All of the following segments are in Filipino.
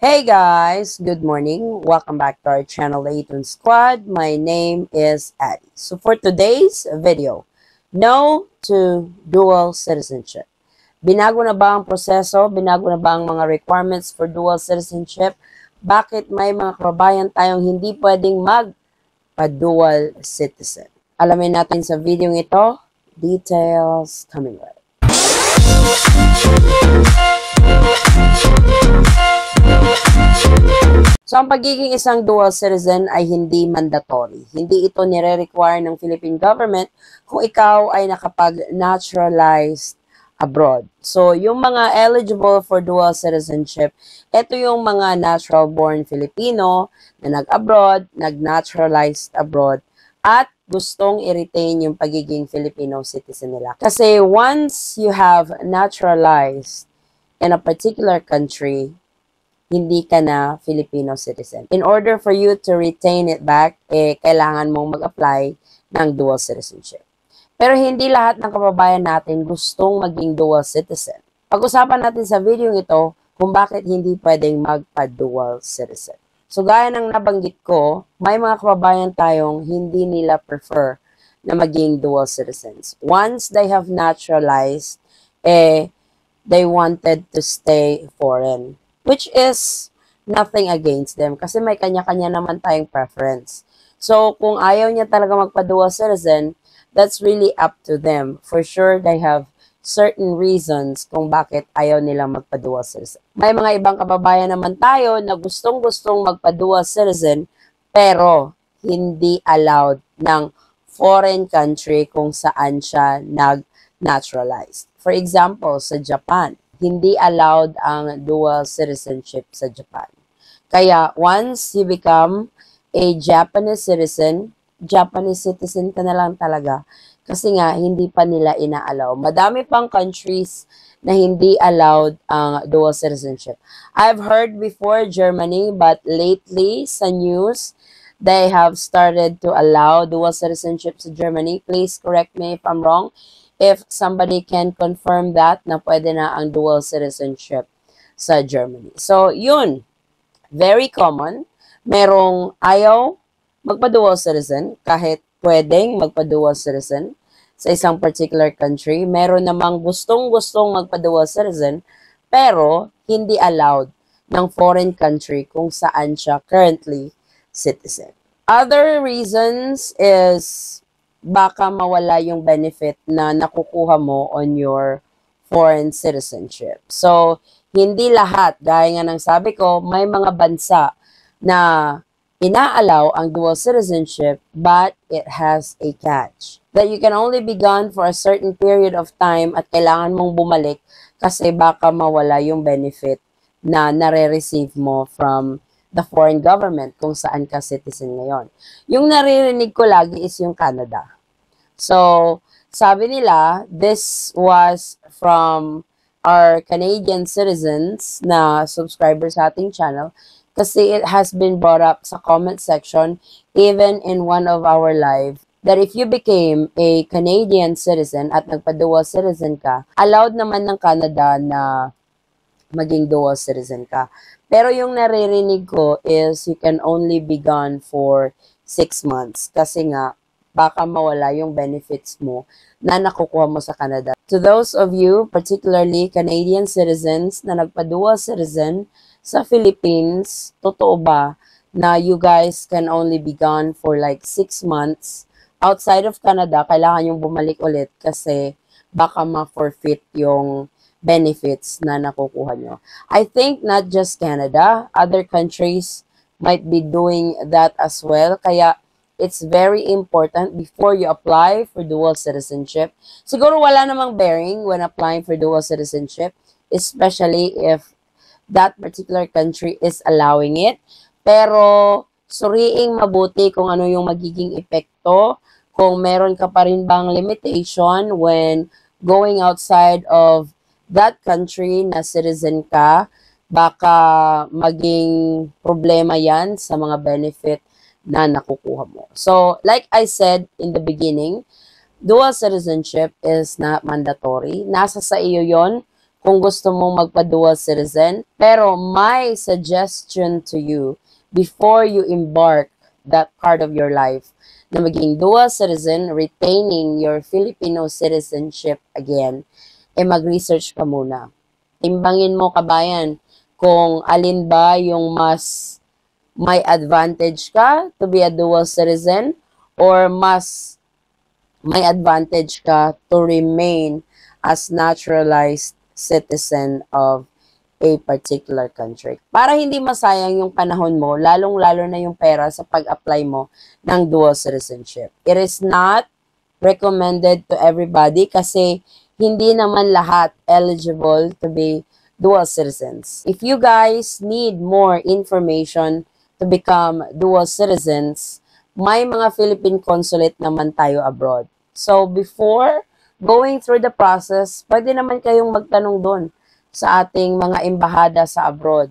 Hey guys, good morning. Welcome back to our channel, Layton Squad. My name is Addie. So for today's video, no to dual citizenship. Binago na ba ang proseso? Binago na ba ang mga requirements for dual citizenship? Bakit may mga kababayan tayong hindi pwedeng magpa-dual citizen? Alamin natin sa video ito. Details coming right. So, ang pagiging isang dual citizen ay hindi mandatory. Hindi ito nire-require ng Philippine government kung ikaw ay nakapag-naturalized abroad. So, yung mga eligible for dual citizenship, ito yung mga natural-born Filipino na nag-abroad, nag-naturalized abroad, at gustong i-retain yung pagiging Filipino citizen nila. Kasi once you have naturalized in a particular country, hindi ka na Filipino citizen. In order for you to retain it back, kailangan mong mag-apply ng dual citizenship. Pero hindi lahat ng kababayan natin gustong maging dual citizen. Pag-usapan natin sa video ito kung bakit hindi pwedeng magpa-dual citizen. So gaya ng nabanggit ko, may mga kababayan tayong hindi nila prefer na maging dual citizens. Once they have naturalized, they wanted to stay foreign. Which is nothing against them kasi may kanya-kanya naman tayong preference. So, kung ayaw niya talaga magpa-dual citizen, that's really up to them. For sure, they have certain reasons kung bakit ayaw nila magpa-dual citizen. May mga ibang kababayan naman tayo na gustong-gustong magpa-dual citizen pero hindi allowed ng foreign country kung saan siya nag-naturalized. For example, sa Japan, hindi allowed ang dual citizenship sa Japan. Kaya, once you become a Japanese citizen ka na lang talaga. Kasi nga, hindi pa nila ina-allow. Madami pang countries na hindi allowed ang dual citizenship. I've heard before Germany, but lately sa news, they have started to allow dual citizenship sa Germany. Please correct me if I'm wrong. If somebody can confirm that na pwede na ang dual citizenship sa Germany. So, yun. Very common. Merong ayaw magpa-dual citizen kahit pwedeng magpa-dual citizen sa isang particular country. Meron namang gustong-gustong magpa-dual citizen pero hindi allowed ng foreign country kung saan siya currently citizen. Other reasons is baka mawala yung benefit na nakukuha mo on your foreign citizenship. So, hindi lahat, gaya nga ng sabi ko, may mga bansa na inaalaw ang dual citizenship but it has a catch. That you can only be gone for a certain period of time at kailangan mong bumalik kasi baka mawala yung benefit na nare-receive mo from the foreign government kung saan ka citizen ngayon. Yung naririnig ko lagi is yung Canada. So, sabi nila, this was from our Canadian citizens na subscribers sa ating channel kasi it has been brought up sa comment section even in one of our live that if you became a Canadian citizen at nagpa-dual citizen ka, allowed naman ng Canada na maging dual citizen ka. Pero yung naririnig ko is you can only be gone for 6 months kasi nga baka mawala yung benefits mo na nakukuha mo sa Canada. To those of you, particularly Canadian citizens na nagpa-dual citizen sa Philippines, totoo ba na you guys can only be gone for like 6 months? Outside of Canada, kailangan yung bumalik ulit kasi baka ma-forfeit yung benefits na nakukuha nyo. I think not just Canada, other countries might be doing that as well. Kaya it's very important before you apply for dual citizenship. Siguro wala namang bearing when applying for dual citizenship, especially if that particular country is allowing it. Pero suriing mabuti kung ano yung magiging epekto, kung meron ka pa rin bang limitation when going outside of that country na citizen ka, baka maging problema yan sa mga benefit na nakukuha mo. So, like I said in the beginning, dual citizenship is not mandatory. Nasa sa iyo yon kung gusto mong magpa-dual citizen. Pero my suggestion to you, before you embark that part of your life, na maging dual citizen, retaining your Filipino citizenship again, mag-research ka muna. Timbangin mo, kabayan, kung alin ba yung mas may advantage ka to be a dual citizen, or mas may advantage ka to remain as naturalized citizen of a particular country. Para hindi masayang yung panahon mo, lalong-lalo na yung pera sa pag-apply mo ng dual citizenship. It is not recommended to everybody kasi hindi naman lahat eligible to be dual citizens. If you guys need more information to become dual citizens, may mga Philippine consulate naman tayo abroad. So, before going through the process, pwede naman kayong magtanong doon sa ating mga embahada sa abroad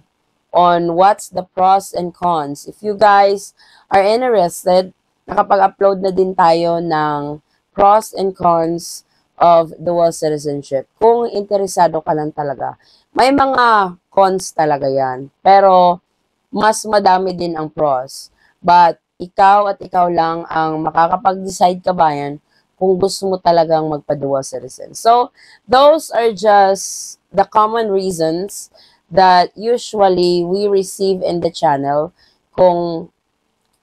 on what's the pros and cons. If you guys are interested, nakapag-upload na din tayo ng pros and cons of dual citizenship. Kung interesado ka lang talaga. May mga cons talaga yan. Pero, mas madami din ang pros. But, ikaw at ikaw lang ang makakapag-decide, kabayan, kung gusto mo talagang magpa-dual citizen. So, those are just the common reasons that usually we receive in the channel kung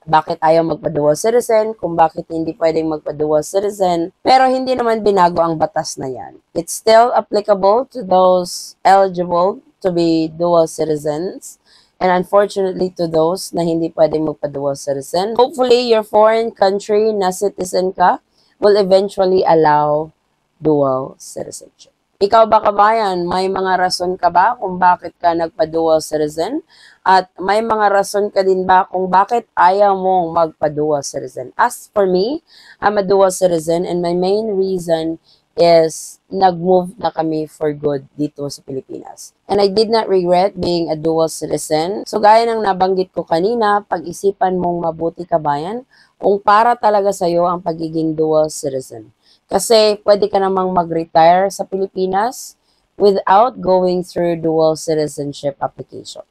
bakit ayaw magpa-dual citizen, kung bakit hindi pwedeng magpa-dual citizen. Pero hindi naman binago ang batas na yan. It's still applicable to those eligible to be dual citizens. And unfortunately to those na hindi pwedeng magpa-dual citizen. Hopefully, your foreign country na citizen ka will eventually allow dual citizenship. Ikaw ba, kabayan, may mga rason ka ba kung bakit ka nagpa-dual citizen? At may mga rason ka din ba kung bakit ayaw mong magpa-dual citizen? As for me, I'm a dual citizen and my main reason is nag-move na kami for good dito sa Pilipinas. And I did not regret being a dual citizen. So gaya ng nabanggit ko kanina, pag-isipan mong mabuti, kabayan, kung para talaga sa'yo ang pagiging dual citizen. Kasi pwede ka namang mag-retire sa Pilipinas without going through dual citizenship application.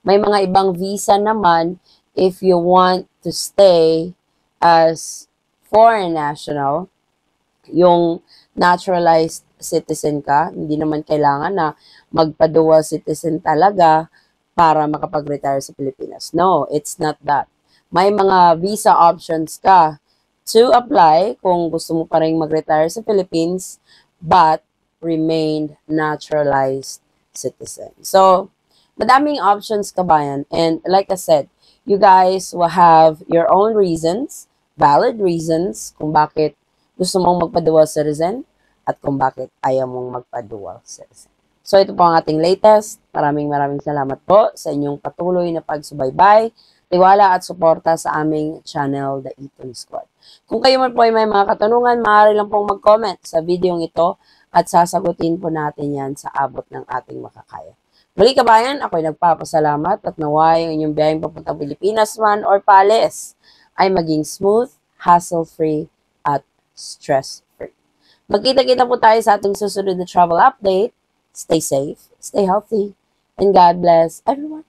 May mga ibang visa naman if you want to stay as foreign national, yung naturalized citizen ka, hindi naman kailangan na magpa-dual citizen talaga para makapag-retire sa Pilipinas. No, it's not that. May mga visa options ka to apply kung gusto mo pa rin mag-retire sa Philippines but remain naturalized citizen. So, madaming options, kabayan. And like I said, you guys will have your own reasons, valid reasons kung bakit gusto mong magpa-dual citizen at kung bakit ayaw mong magpa-dual citizen. So, ito po ang ating latest. Maraming salamat po sa inyong patuloy na pagsubaybay, tiwala at suporta sa aming channel, The Eton Squad. Kung kayo man po ay may mga katanungan, maaari lang pong mag-comment sa video ito at sasagutin po natin yan sa abot ng ating makakaya. Muli, kabayan, ako'y nagpapasalamat at naway ang inyong biyaheng papuntang Pilipinas man or Pales ay maging smooth, hassle-free at stress-free. Magkita-kita po tayo sa ating susunod na travel update. Stay safe, stay healthy, and God bless everyone.